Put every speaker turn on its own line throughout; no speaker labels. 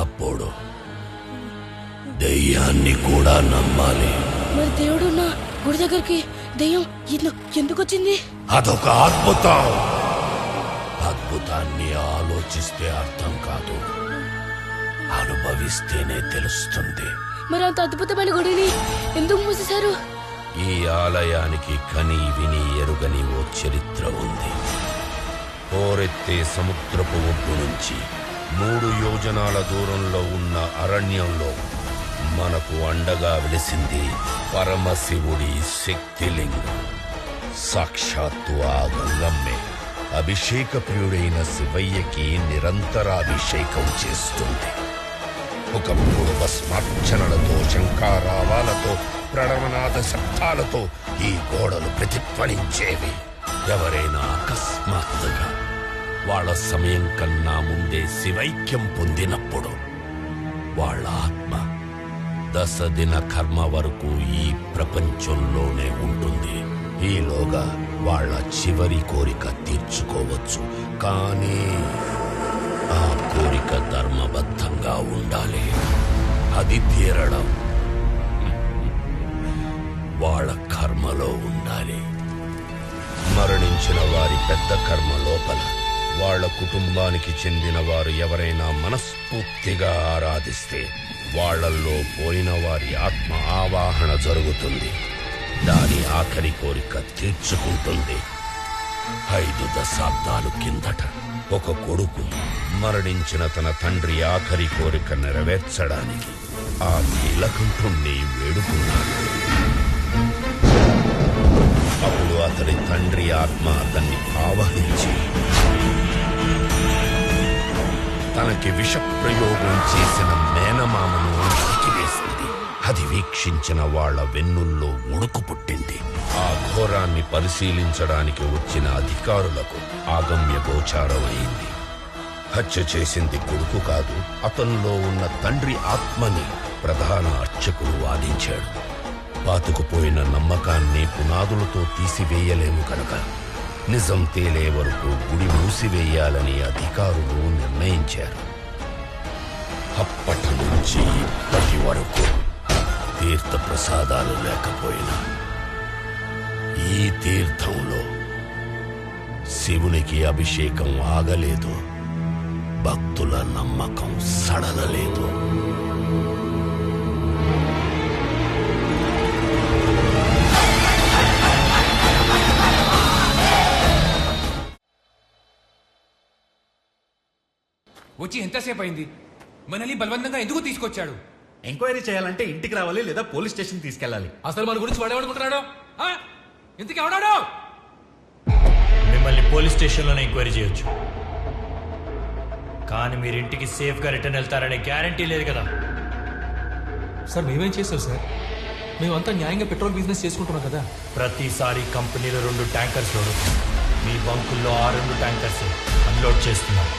నమ్మినప్పుడు దెయ్యాన్ని కూడా నమ్మాలి.
మరి దేవుడు నా గుడి దగ్గరికి దెయ్యం ఎందుకు వచ్చింది?
అదొక అద్భుతం. అద్భుతాన్ని ఆలోచిస్తే అర్థం కాదు, అనుభవిస్తేనే తెలుస్తుంది.
మరి అంత అద్భుతమైన గుడిని ఎందుకు మూసేశారు?
ఈ ఆలయానికి కని విని ఎరుగని ఓ చరిత్ర ఉంది. పోరెత్తే సముద్రపు ఒడ్డు నుంచి 3 యోజనాల దూరంలో ఉన్న అరణ్యంలో మనకు అండగా వెలిసింది పరమశివుడి శక్తిలింగం. సాక్షాత్తు ఆ గంగమ్మే అభిషేక ప్రియుడైన శివయ్యకి నిరంతరాభిషేకం చేస్తుంది. ఒకప్పుడు భస్మార్చనలతో, శంఖారావాలతో, ప్రణవనాద శబ్దాలతో ఈ గోడలు ప్రతిధ్వనించేవి. ఎవరైనా అకస్మాత్తుగా వాళ్ళ సమయం కన్నా ముందే శివైక్యం పొందినప్పుడు వాళ్ళ ఆత్మ 10 దిన కర్మ వరకు ఈ ప్రపంచంలోనే ఉంటుంది. ఈలోగా వాళ్ళ చివరి కోరిక తీర్చుకోవచ్చు. కానీ ఆ కోరిక ధర్మబద్ధంగా ఉండాలి. అది తీరడం వాళ్ళ కర్మలో ఉండాలి. మరణించిన వారి పెద్ద కర్మ లోపల వాళ్ళ కుటుంబానికి చెందిన వారు ఎవరైనా మనస్ఫూర్తిగా ఆరాధిస్తే వాళ్లల్లో పోయిన వారి ఆత్మ ఆవాహన జరుగుతుంది. దాని ఆఖరి కోరిక తీర్చుకుంటుంది. 5 దశాబ్దాలు కిందట ఒక కొడుకు మరణించిన తన తండ్రి ఆఖరి కోరిక నెరవేర్చడానికి ఆ నీలకంఠుణ్ణి వేడుకున్నాడు. అప్పుడు అతని తండ్రి ఆత్మ అతన్ని ఆవహించి తనకి విషప్రయోగం చేసిన మేనమామను నరికివేసింది. అది వీక్షించిన వాళ్ల వెన్నుల్లో ఉణుకు పుట్టింది. ఆ ఘోరాన్ని పరిశీలించడానికి వచ్చిన అధికారులకు ఆగమ్య గోచారమైంది. హత్య చేసింది కొడుకు కాదు, అతనిలో ఉన్న తండ్రి ఆత్మని ప్రధాన అర్చకుడు వాదించాడు. పాతుకుపోయిన నమ్మకాన్ని పునాదులతో తీసివేయలేము కనుక నిజం తేలే వరకు గుడి మూసివేయాలని అధికారులు నిర్ణయించారు. అప్పటి నుంచి ఇప్పటి వరకు తీర్థ ప్రసాదాలు లేకపోయినా ఈ తీర్థంలో శివునికి అభిషేకం ఆగలేదు, భక్తుల నమ్మకం సడలలేదు.
వచ్చి ఎంతసేపు అయింది? మనల్ని బలవంతంగా ఎందుకు తీసుకొచ్చాడు?
ఎంక్వైరీ చేయాలంటే ఇంటికి రావాలి లేదా పోలీస్ స్టేషన్ తీసుకెళ్ళాలి.
అసలు మన గురించి వాడేమనుకుంటున్నాడు? ఇంతకీ ఎవడాడు?
మిమ్మల్ని పోలీస్ స్టేషన్లోనే ఎంక్వైరీ చేయొచ్చు, కానీ మీరు ఇంటికి సేఫ్గా రిటర్న్ వెళ్తారనే గ్యారంటీ లేదు కదా.
సార్ మేమేం చేస్తాం సార్? మేమంతా న్యాయంగా పెట్రోల్ బిజినెస్ చేసుకుంటున్నాం కదా.
ప్రతిసారి కంపెనీలో 2 ట్యాంకర్స్ లోడు, మీ బంకుల్లో ఆ 2 ట్యాంకర్స్ అన్లోడ్ చేస్తున్నారు.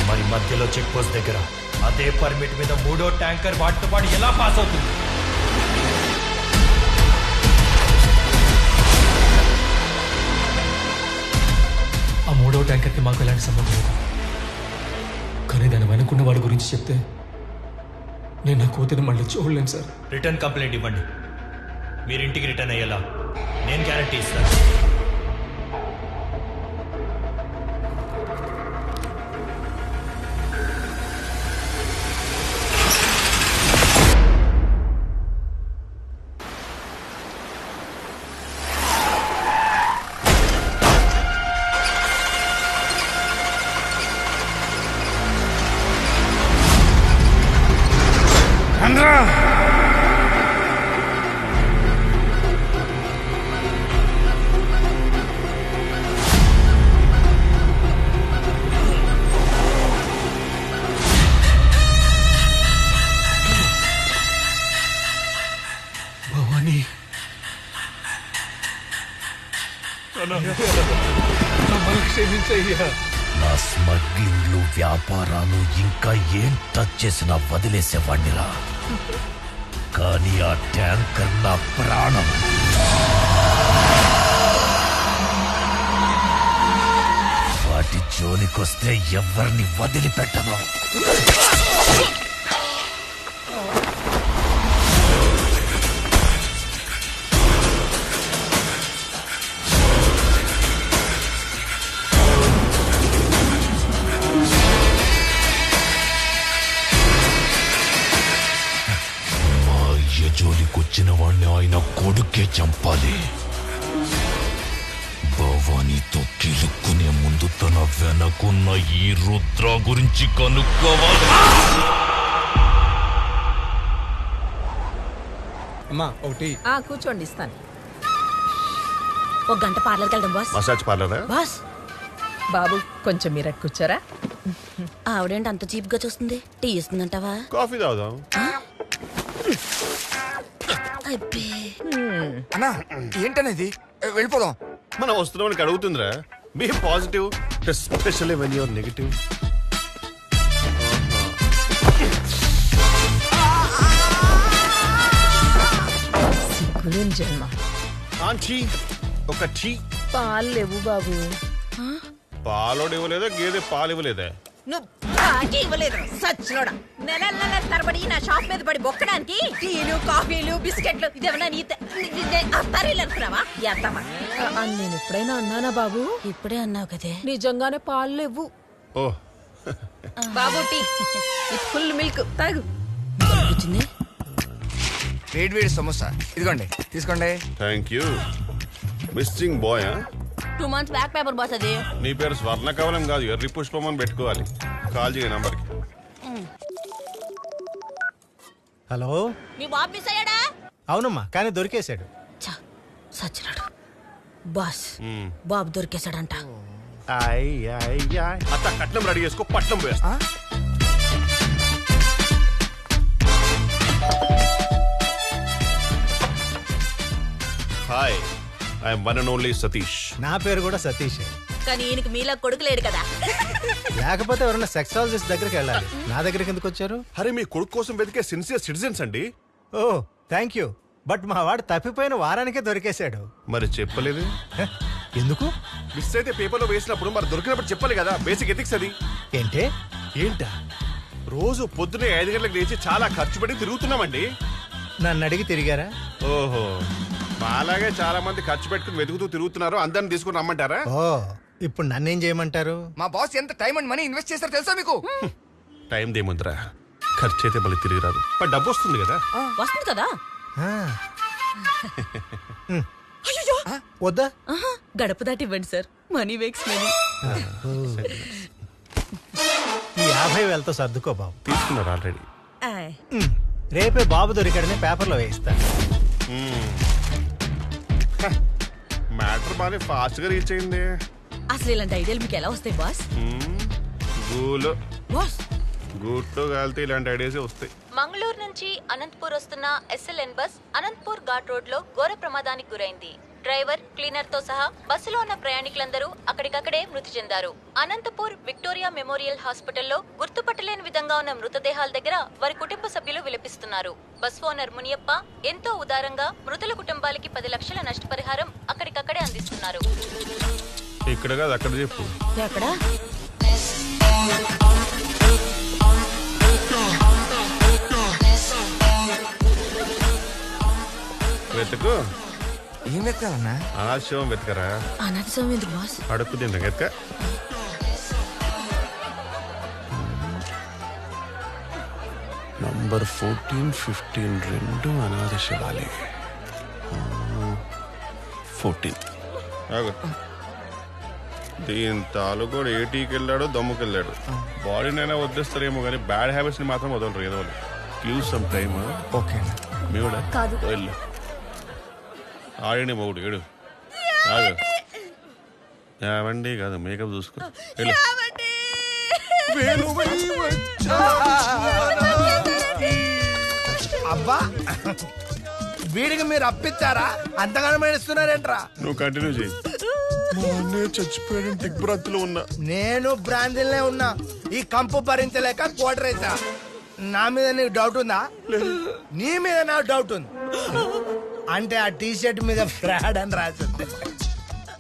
మరి మధ్యలో చెక్ పోస్ట్ దగ్గర అదే పర్మిట్ మీద 3వ ట్యాంకర్ వాటితో పాటు ఎలా పాస్ అవుతుంది?
ఆ 3వ ట్యాంకర్కి మాకు ఎలాంటి సంబంధం లేదు. కానీ దాని వెనుకున్న వాడి గురించి చెప్తే నేను నా కూతురిని మళ్ళీ చూడలేను సార్.
రిటర్న్ కంప్లైంట్ ఇవ్వండి. మీరు ఇంటికి రిటర్న్ అయ్యేలా నేను గ్యారంటీ ఇస్తాను.
నా స్మగ్లింగ్లు, వ్యాపారాలు ఇంకా ఏం టచ్ చేసినా వదిలేసేవాడిరా. కానీ ఆ ట్యాంకర్ నా ప్రాణం. ఇంటి జోలికొస్తే ఎవరిని వదిలిపెట్టను. మా అయ్య జోలికొచ్చిన వాణ్ణి ఆయన కొడుకే చంపాలి. భవానీతో కిలుక్కునే ముందు తన వెనకున్న ఈ రుద్ర గురించి కనుక్కోవాలి.
అమ్మా ఒకటి
కూర్చోండి ఇస్తాను.
ఒక గంట పార్లర్కి వెళ్దాం బాస్.
మసాజ్ పార్లరా?
బాస్
బాబు కొంచెం మీరు కూర్చోరా.
ఆవిడేంటి అంత చీప్ గా చూస్తుంది? టీ ఇస్తుందంటావా?
కాఫీ తాగుదాం.
అబ్బే
అన్నా ఏంటనేది వెళ్ళిపోదాం.
మనం వస్తున్నామని అడుగుతుందిరా. Be positive, especially when you're negative.
సిగ్గులేని జన్మ.
ఆంటీ ఒక టీ.
పాలు లేవు బాబు.
పాలోడు ఇవ్వలేదా? గేదె పాలు ఇవ్వలేదా?
నువ్వు పాకి ఇవ్వలేదు సచ్చినోడా. నెల తరబడి నా షాప్ మీద పడి బొక్కడానికి టీలు కాఫీలు బిస్కెట్లు ఇదేమన్నా అనుకున్నావా? నేను ఎప్పుడైనా అన్నానా బాబు?
ఇప్పుడే అన్నావు కదే.
నిజంగానే పాలు లేవు
ఓ
బాబు. టీ విత్ ఫుల్ మిల్క్ తాగు.
కూర్చుంది.
వేడి వేడి సమోసా ఇదిగోండి తీసుకోండి.
Thank you. Missing boy.
2 months back paper boss అది.
నీ పేరు స్వర్ణ కవలం కాదు, ఎర్రి పుష్పం అని పెట్టుకోవాలి. కాల్ చేయ నంబర్కి.
హలో
మీ బాబు మిస్ అయ్యాడా?
అవునమ్మా కానీ దొరికేశాడు.
ఛ, సచ్చినాడు. బాస్ బాబు దొరికేశాడంట.
అత్త కట్నం రెడీ చేసుకో, పట్నం వేస్తా. Hi, I'm one and only Satish.
నా పేరు కూడా సతీష్.
కానీ ఈయనకి మీలా కొడుకు లేడు కదా.
లేకపోతే ఎవరైనా సెక్సాలజిస్ట్ దగ్గరికి వెళ్ళాలి. నా దగ్గరికి ఎందుకు వచ్చారు?
అరే మీ కొడుకు కోసం వెతికే సిన్సియర్ సిటిజన్స్ అండి.
ఓ థ్యాంక్ యూ. బట్ మా వాడు తప్పిపోయిన వారానికే దొరికేశాడు.
మరి చెప్పలేదు
హ, ఎందుకు?
మిస్ అయితే పేపర్లో వేసినప్పుడు మరి దొరికినప్పుడు చెప్పాలి కదా. బేసిక్ ఎథిక్స్ అది.
ఏంటే
ఏంటా? రోజు పొద్దునే 5 గంటలకు లేచి చాలా ఖర్చు పెట్టి తిరుగుతున్నామండి.
నన్ను అడిగి తిరిగారా?
ఓహో, మాలాగే చాలా మంది ఖర్చు పెట్టుకుని వెతుకుతూ తిరుగుతున్నారు. అందరిని తీసుకుని రమ్మంటారా?
ఓ ఇప్పుడు నన్నేం చేయమంటారు?
మా బాస్ ఎంత టైం అండ్ మనీ ఇన్వెస్ట్ చేస్తారో తెలుసా మీకు?
టైం దేముందిరా, ఖర్చు అయితే మళ్ళీ తిరిగి రాదు. బట్ డబ్బు వస్తుంది కదా.
వస్తుంది కదా.
ఆ. వద్దా?
గడప దాటి ఇవ్వండి సార్. Money wakes money.
ఈ 50,000తో సర్దుకో బాబు.
తీసుకున్నారు ఆల్రెడీ.
రేపే బాబు దొరికాడని పేపర్లో వేయిస్తా.
మ్యాటర్ బాగా ఫాస్ట్ గా రీచ్ అయింది.
అసలు ఇలాంటి ఐడియాలు మీకు ఎలా వస్తాయి బాస్?
గూలో
బాస్
గూట్లో కాలితే ఇలాంటి ఐడియాసే వస్తాయి.
మంగళూరు నుంచి అనంతపూర్ వస్తున్న SLN bus Anantapur ghat road లో ఘోర ప్రమాదానికి గురైంది. డ్రైవర్, క్లీనర్ తో సహా బస్సులో ఉన్న ప్రయాణికులందరూ అక్కడికక్కడే మృతి చెందారు. అనంతపూర్ విక్టోరియా మెమోరియల్ హాస్పిటల్లో గుర్తుపట్టలేని విధంగా ఉన్న మృతదేహాల దగ్గర వారి కుటుంబ సభ్యులు విలపిస్తున్నారు. బస్ ఓనర్ మునియప్ప ఎంతో ఉదారంగా మృతుల కుటుంబాలకి 10 లక్షల నష్టపరిహారం అక్కడికక్కడే అందిస్తున్నారు.
ఇక్కడ కాదు, అక్కడ చెప్పు.
ఎక్కడ?
వెతుకు.
ఏం వెతకాలన్నా?
అనాశవం వెతకరా.
అనాథసం ఎందుకు బాస్?
అడుక్కు తిందా వెతక. నంబర్ 14, 15 రెండు అనాథ శివాలే. 14 దీని తాలూకు ఏటీకి వెళ్ళాడు, దమ్ముకి వెళ్ళాడు. బాడీనైనా వదిలేస్తారేమో కానీ బ్యాడ్ హ్యాబిట్స్ ని మాత్రం వదలరు. ఏదో గివ్ సమ్ టైమ్.
ఓకే
మీ కూడా
కాదు.
వెళ్ళు. ఆడిని మొగుడు ఏడు. ఆగు. ఏవండి కాదు, మేకప్ చూసుకో. వెళ్ళు.
అబ్బా వీడికి మీరు అప్పిస్తారా? అంతగానో మేడుస్తున్నారేంట్రా?
నువ్వు కంటిన్యూ చేయి. మా అన్నయ్య చచ్చిపోయాడు, దిగ్భ్రాంతిలో ఉన్నా.
నేను బ్రాంతిలోనే ఉన్నా. ఈ కంపు భరించలేక కోటరేసా. నా మీద నీకు డౌట్ ఉందా? నీ మీద నాకు డౌట్ ఉంది. అంటే ఆ టీ షర్ట్ మీద ఫ్రాడ్ అని రాసింది.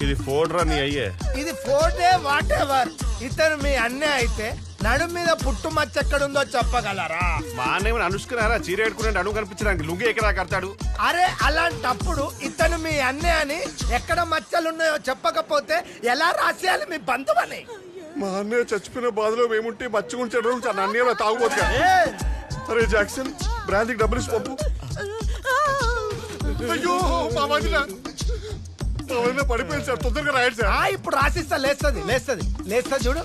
ఇది ఫోడ్రా నీ అయ్యే.
ఇది 4 వాట్ ఎవర్. ఇతను మీ అన్నే అయితే నడు మీద పుట్టు మచ్చ ఎక్కడుందో చెప్పగలరా?
మా అన్న అనుష్కరారా చీర పెట్టుకునే అడుగు కనిపించడానికి లుంగి ఎక్కడ కడతాడు?
అరే అలాంటప్పుడు ఇతను మీ అన్నే అని ఎక్కడ మచ్చలున్నాయో చెప్పకపోతే ఎలా రాసేయాలి మీ బంధువని?
మా అన్నయ్య చచ్చిపోయిన బాధలో మేముంటే మచ్చుకుంటాడు అన్నయ్య తాగుపోతుగా. అరే జాక్సన్ బ్రాంతికి డబ్బులు ఇచ్చి పంపు. అయ్యో మా వదిన పడిపోయింది సార్, తొందరగా రాయండి సార్.
ఇప్పుడు రాసిస్తా, లేస్తుంది చూడు.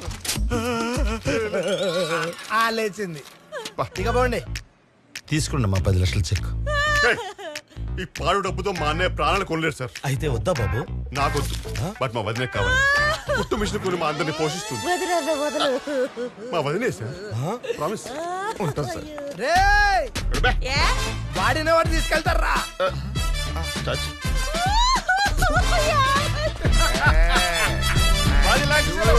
లేచింది. ఇక పోండి.
తీసుకున్నా మా 10 లక్షల చెక్.
ఈ పాడు డబ్బుతో మా అన్నయ్య ప్రాణాలు కొనలేరు సార్.
అయితే వద్దా బాబు?
నాకొద్దు, బట్ మా వదినే కావాలి. పుట్టు మిషన్ కొని మా అందరిని పోషిస్తుంది. మా వదినే సార్, ప్రామిస్. ఉంటాను సార్.
వాడిని వాడు తీసుకెళ్తారా?
టచ్.
10 లక్షలు.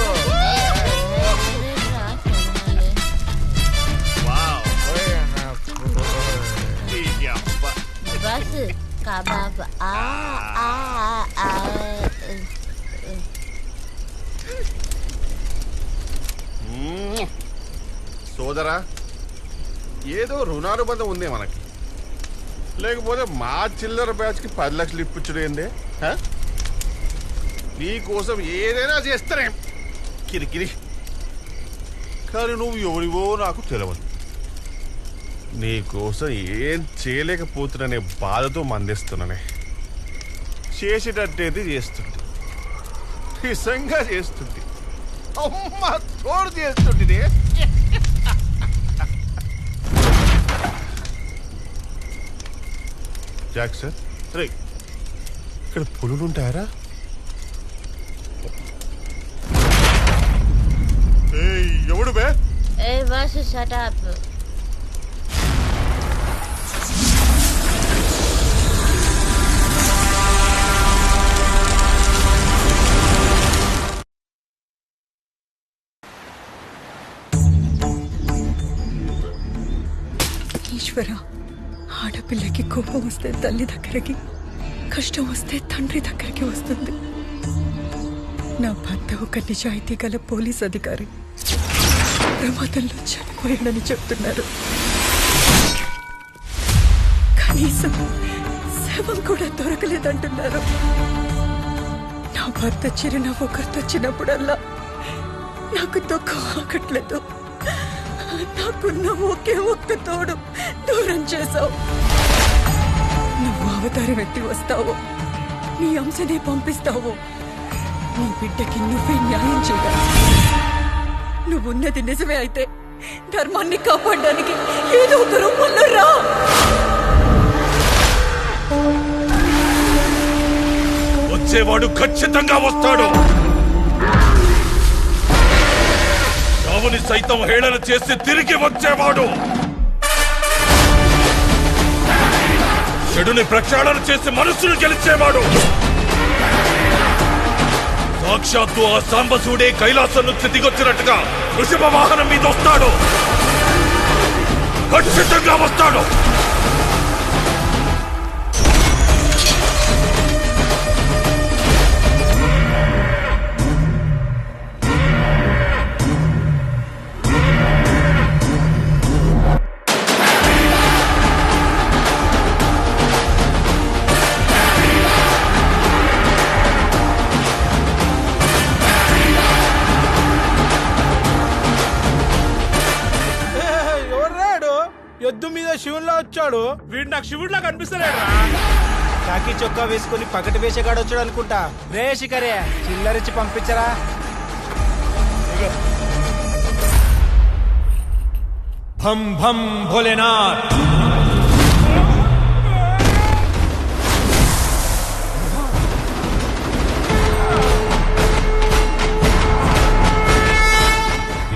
వావ్. ఈ అబ్బా.
Bus kebab.
సోదరా, ఏదో రుణానుబంధం ఉందే మనకి. లేకపోతే మా చిల్లర బ్యాచ్ కి 10 లక్షలు ఇప్పించడం ఏందే? నీ కోసం ఏదైనా చేస్తానే కిరికిరి. కానీ నువ్వు ఎవరివో నాకు తెలియదు. నీ కోసం ఏం చేయలేకపోతున్నానే బాధతో మందిస్తున్నానే. చేసేటట్టేది చేస్తుంది, నిజంగా చేస్తుంది. అమ్మ తోడు చేస్తుంది. జాక్సన్ రే, ఇక్కడ పులులుంటాయరా? ఎవడు బే?
ఏ బస్ షట్ అప్.
ఈశ్వర, ఆడపిల్లకి కోపం వస్తే తల్లి దగ్గరికి, కష్టం వస్తే తండ్రి దగ్గరికి వస్తుంది. నా భర్త ఒక నిజాయితీ గల పోలీస్ అధికారి. ప్రమాదంలో చనిపోయాడని చెప్తున్నారు. కనీసం శవం కూడా దొరకలేదంటున్నారు. నా భర్త చిరునవ్వు గుర్తొచ్చినప్పుడల్లా నాకు దుఃఖం ఆగట్లేదు. నాకున్న ఒక్క తోడు దూరం చేశావు. నువ్వు అవతారం ఎత్తి వస్తావు, నీ అంశనే పంపిస్తావు. నీ బిడ్డకి నువ్వే న్యాయం చేయాలి. నువ్వున్నది నిజమే అయితే ధర్మాన్ని కాపాడడానికి ఏదో ఒక రూపంలో రా.
వచ్చేవాడు ఖచ్చితంగా వస్తాడు. రావుని సైతం హేళన చేసి తిరిగి వచ్చేవాడు. చెడుని ప్రక్షాళన చేసి మనసును గెలిచేవాడు. సాక్షాత్తు ఆ సాంబశివుడే కైలాసం నుంచి దిగొచ్చినట్టుగా వృషభ వాహనం మీద వస్తాడు. ఖచ్చితంగా వస్తాడు.
ఎద్దు మీద శివునిలా వచ్చాడు.
వీడు నాకు శివుడిలా కనిపిస్తలేడు.
కాకి చొక్కా వేసుకుని పకటి వేసేగాడు వచ్చాడు అనుకుంటా. రే శిఖరే, చిల్లరిచ్చి పంపించరా.
భం భం భోలేనాథ్.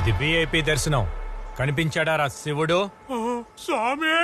ఇది VIP దర్శనం. కనిపించాడా రా శివుడు?
స్వామి